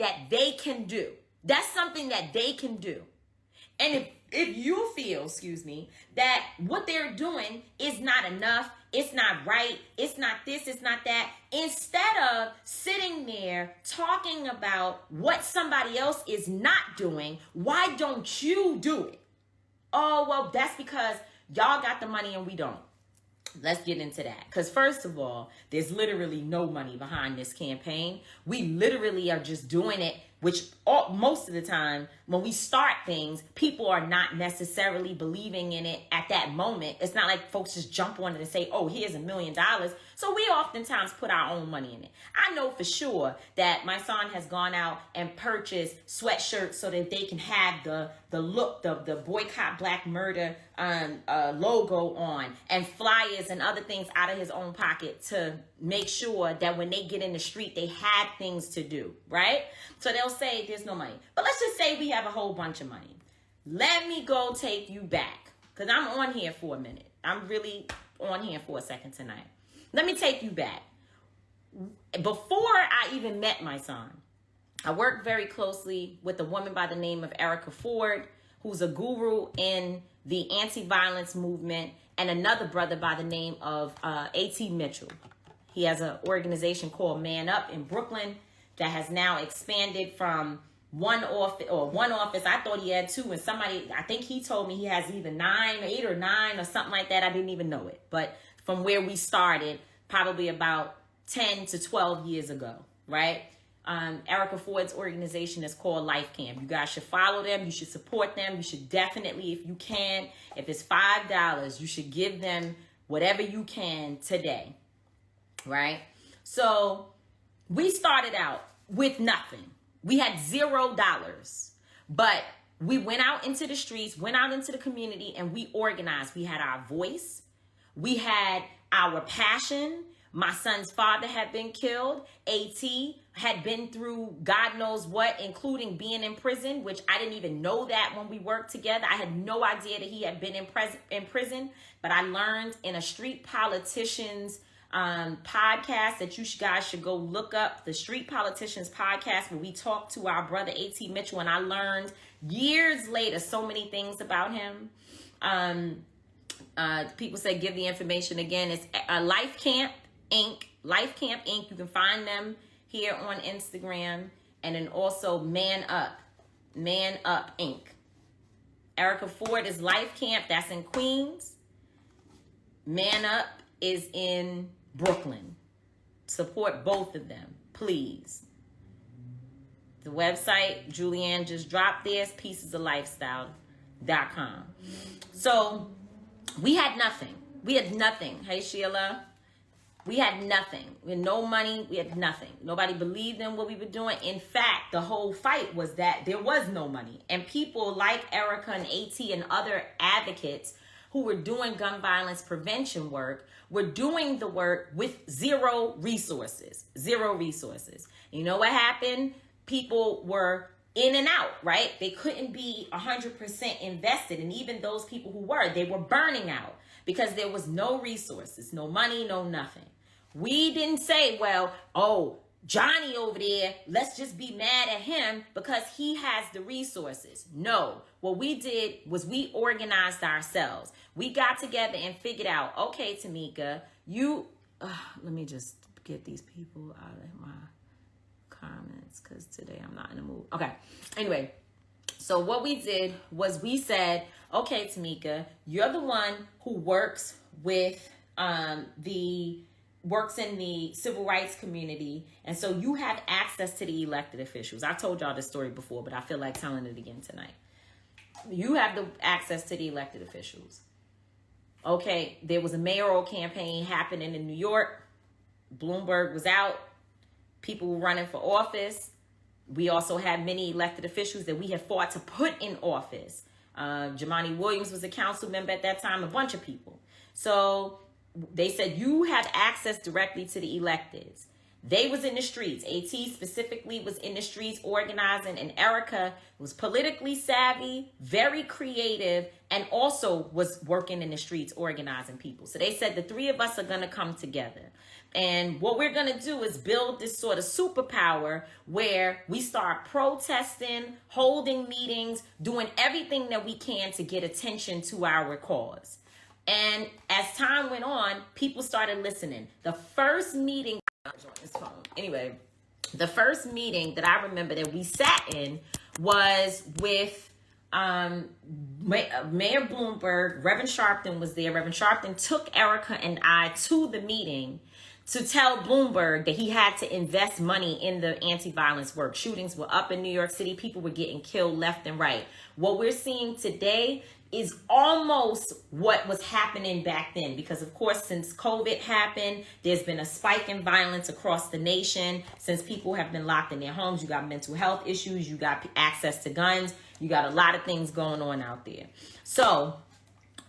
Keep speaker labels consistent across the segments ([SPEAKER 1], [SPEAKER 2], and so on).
[SPEAKER 1] that they can do. That's something that they can do. And if you feel, that what they're doing is not enough, it's not right, it's not this, it's not that, instead of sitting there talking about what somebody else is not doing, why don't you do it? Oh, well, that's because y'all got the money and we don't. Let's get into that. Because first of all, there's literally no money behind this campaign. We literally are just doing it, which most of the time when we start things, people are not necessarily believing in it at that moment. It's not like folks just jump on it and say, oh, here's $1 million. So we oftentimes put our own money in it. I know for sure that my son has gone out and purchased sweatshirts so that they can have the look, the Boycott Black Murder logo on, and flyers and other things out of his own pocket to make sure that when they get in the street, they have things to do, right? So they'll say there's no money. But let's just say we have a whole bunch of money. Let me go take you back, because I'm on here for a minute. I'm really on here for a second tonight. Let me take you back. Before I even met my son, I worked very closely with a woman by the name of Erica Ford, who's a guru in the anti-violence movement, and another brother by the name of A.T. Mitchell. He has an organization called Man Up in Brooklyn that has now expanded from one office. I thought he had 2, and I think he told me he has either 8 or 9 or something like that. I didn't even know it. But from where we started, probably about 10 to 12 years ago, right? Erica Ford's organization is called Life Camp. You guys should follow them. You should support them. You should definitely, if you can, if it's $5, you should give them whatever you can today, right? So we started out with nothing. We had $0, but we went out into the streets, went out into the community, and we organized. We had our voice. We had our passion. My son's father had been killed. AT had been through God knows what, including being in prison, which I didn't even know that when we worked together. I had no idea that he had been in prison, but I learned in a Street Politicians podcast that you guys should go look up, the Street Politicians podcast, where we talked to our brother A.T. Mitchell, and I learned years later so many things about him. People say give the information again. It's Life Camp Inc. Life Camp Inc. You can find them here on Instagram, and then also Man Up Inc. Erica Ford is Life Camp, that's in Queens. Man Up is in Brooklyn. Support both of them, please. The website, Julianne just dropped theirs, piecesoflifestyle.com. So we had nothing. Hey, Sheila. We had nothing. We had no money. We had nothing. Nobody believed in what we were doing. In fact, the whole fight was that there was no money. And people like Erica and AT and other advocates who were doing gun violence prevention work were doing the work with zero resources. You know what happened? People were in and out, right? They couldn't be 100% invested. And even those people who were, they were burning out because there was no resources, no money, no nothing. We didn't say, well, oh, Johnny over there, let's just be mad at him because he has the resources. No, what we did was we organized ourselves. We got together and figured out, okay, Tamika, let me just get these people out of my comments because today I'm not in the mood. Okay, anyway, so what we did was we said, okay, Tamika, you're the one who works with works in the civil rights community, and so you have access to the elected officials. I've told y'all this story before, but I feel like telling it again tonight. You have the access to the elected officials. Okay, there was a mayoral campaign happening in New York. Bloomberg was out. People were running for office. We also had many elected officials that we had fought to put in office. Jamani Williams was a council member at that time, a bunch of people. So they said you have access directly to the electeds. They was in the streets. AT specifically was in the streets organizing, and Erica was politically savvy, very creative, and also was working in the streets organizing people. So they said the three of us are going to come together. And what we're going to do is build this sort of superpower where we start protesting, holding meetings, doing everything that we can to get attention to our cause. And as time went on, people started listening. The first meeting, anyway, the first meeting that I remember that we sat in was with Mayor Bloomberg. Reverend Sharpton was there. Reverend Sharpton took Erica and I to the meeting to tell Bloomberg that he had to invest money in the anti-violence work. Shootings were up in New York City. People were getting killed left and right. What we're seeing today is almost what was happening back then, because of course, since COVID happened, there's been a spike in violence across the nation. Since people have been locked in their homes, you got mental health issues, you got access to guns, you got a lot of things going on out there. So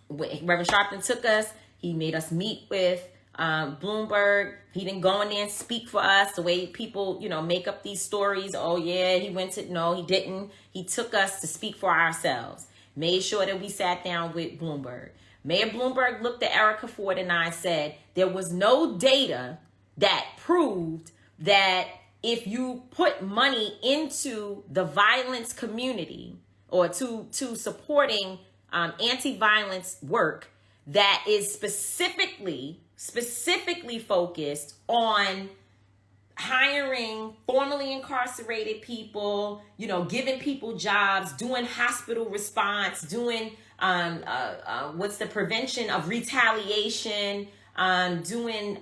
[SPEAKER 1] Reverend Sharpton took us, he made us meet with Bloomberg. He didn't go in there and speak for us the way people, make up these stories. Oh yeah, he went to, no, he didn't. He took us to speak for ourselves. Made sure that we sat down with Bloomberg. Mayor Bloomberg looked at Erica Ford and I said there was no data that proved that if you put money into the violence community or to supporting anti-violence work that is specifically focused on hiring formerly incarcerated people, giving people jobs, doing hospital response, doing what's the prevention of retaliation, doing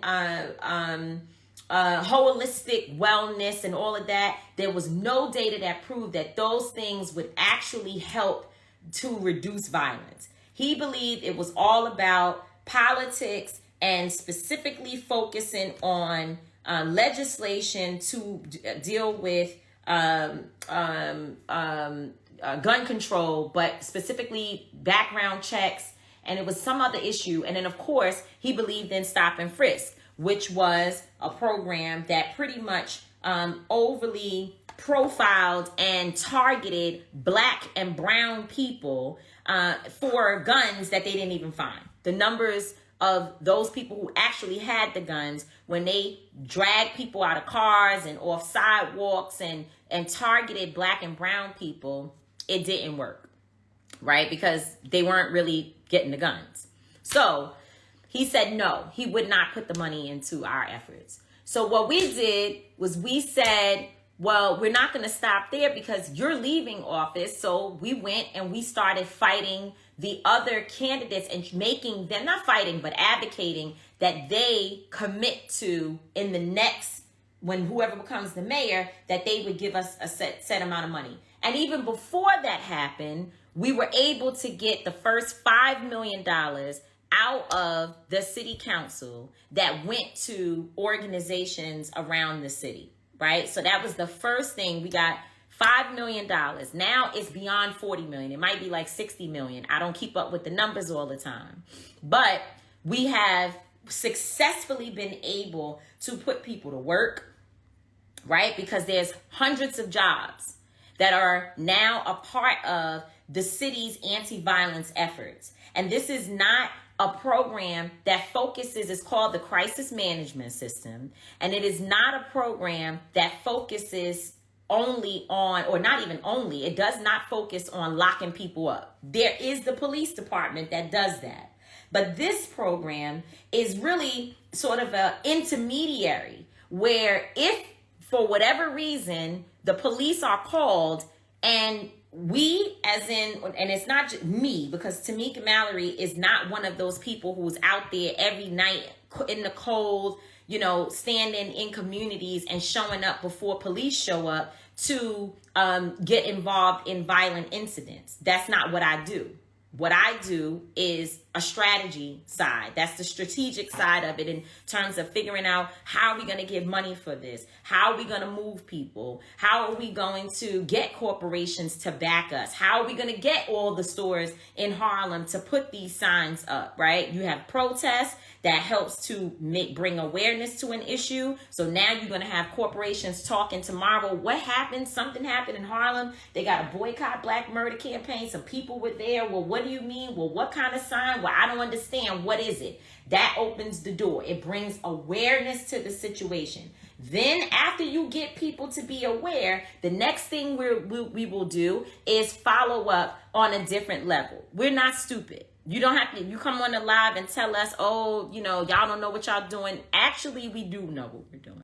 [SPEAKER 1] holistic wellness and all of that. There was no data that proved that those things would actually help to reduce violence. He believed it was all about politics and specifically focusing on legislation to deal with gun control, but specifically background checks, and it was some other issue. And then, of course, he believed in stop and frisk, which was a program that pretty much overly profiled and targeted Black and brown people for guns that they didn't even find. The numbers of those people who actually had the guns, when they dragged people out of cars and off sidewalks and targeted Black and brown people, it didn't work, right? Because they weren't really getting the guns. So he said no, he would not put the money into our efforts. So what we did was we said, well, we're not going to stop there because you're leaving office. So we went and we started fighting the other candidates and making them, not fighting, but advocating that they commit to in the next, when whoever becomes the mayor, that they would give us a set amount of money. And even before that happened, we were able to get the first $5 million out of the city council that went to organizations around the city, right? So that was the first thing. We got $5 million. Now it's beyond 40 million. It might be like 60 million. I don't keep up with the numbers all the time. But we have successfully been able to put people to work, right? Because there's hundreds of jobs that are now a part of the city's anti-violence efforts. And this is not a program that focuses, it's called the Crisis Management System. And it is not a program that focuses only on, or not even only, it does not focus on locking people up. There is the police department that does that. But this program is really sort of an intermediary where if for whatever reason the police are called and we, as in, and it's not just me, because Tamika Mallory is not one of those people who's out there every night in the cold, standing in communities and showing up before police show up to get involved in violent incidents. That's not what I do. What I do is a strategy side. That's the strategic side of it in terms of figuring out how are we going to give money for this? How are we going to move people? How are we going to get corporations to back us? How are we going to get all the stores in Harlem to put these signs up, right? You have protests that helps to bring awareness to an issue. So now you're going to have corporations talking tomorrow. What happened? Something happened in Harlem. They got a boycott Black murder campaign. Some people were there. Well, what do you mean? Well, what kind of sign? Well, I don't understand. What is it? That opens the door. It brings awareness to the situation. Then after you get people to be aware, the next thing we will do is follow up on a different level. We're not stupid. You don't have to, you come on the live and tell us, oh, y'all don't know what y'all doing. Actually, we do know what we're doing.